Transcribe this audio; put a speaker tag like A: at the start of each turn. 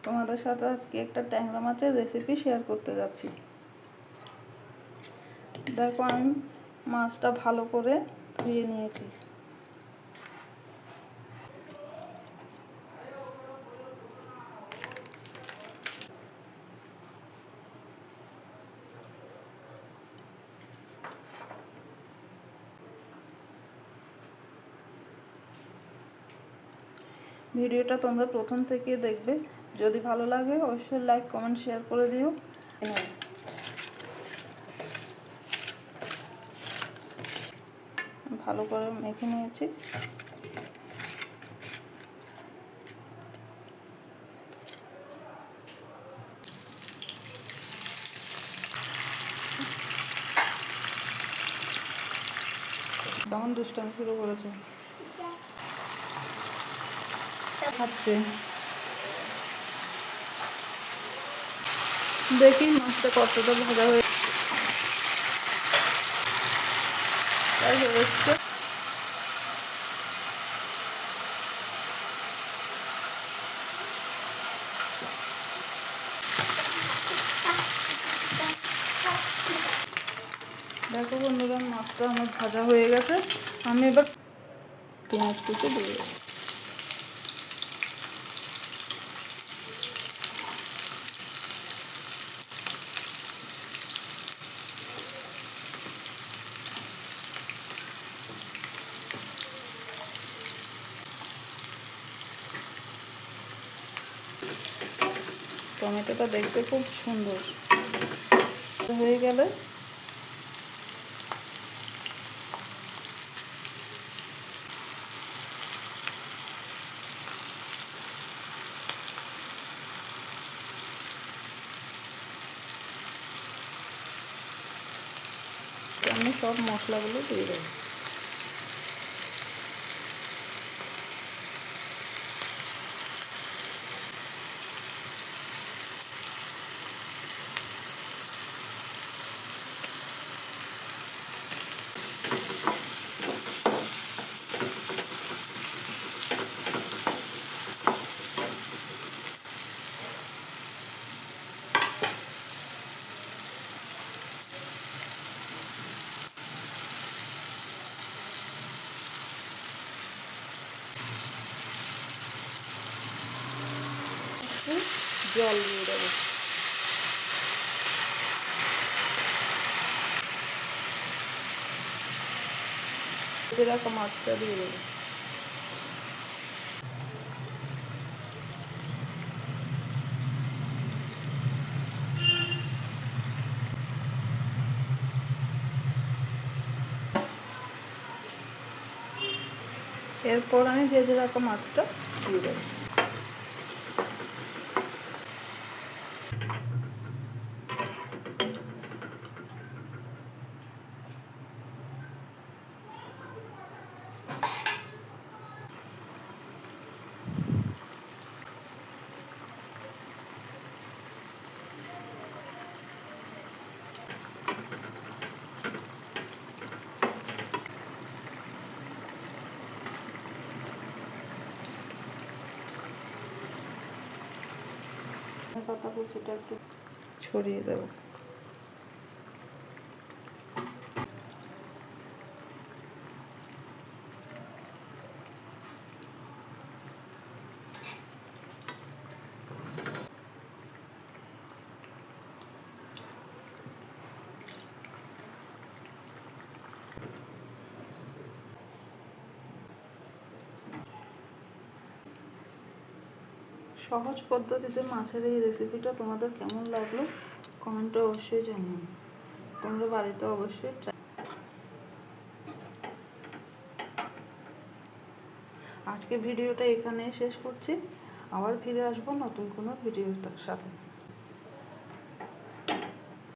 A: তোমাদের সাথে আজকে একটা ট্যাংরা মাছের রেসিপি শেয়ার করতে যাচ্ছি। দেখো আমি মাছটা ভালো করে ধুয়ে নিয়েছি। ভিডিওটা তোমরা প্রথম থেকে দেখবে, যদি ভালো লাগে অবশ্যই লাইক কমেন্ট শেয়ার করে দিও। ভালো করে মেখে নিয়েছি। তখন দুষ্টামি শুরু করেছে, খাচ্ছে। দেখি মাছটা কতটা ভাজা হয়ে এসছে। দেখো বন্ধুরা, মাছটা আমার ভাজা হয়ে গেছে। আমি এবার পেঁয়াজ কুচি দিয়ে দেবো। টমেটোটা দেখতে খুব সুন্দর হয়ে গেলে আমি সব মশলাগুলো দিয়ে দেবো। জল দিয়ে দেবো। রাখা মাছটা দিয়ে দেবো। এরপর আমি ভেজে রাখা মাছটা দিয়ে দেবো। পাতা কুচিটা একটু ছড়িয়ে দেবো। সহজ পদ্ধতিতে মাছের এই রেসিপিটা তোমাদের কেমন লাগলো কমেন্টে অবশ্যই জানিও। তোমরা বাড়িতে অবশ্যই আজকে ভিডিওটা এখানেই শেষ করছি। আবার ফিরে আসবো নতুন কোনো ভিডিওর সাথে।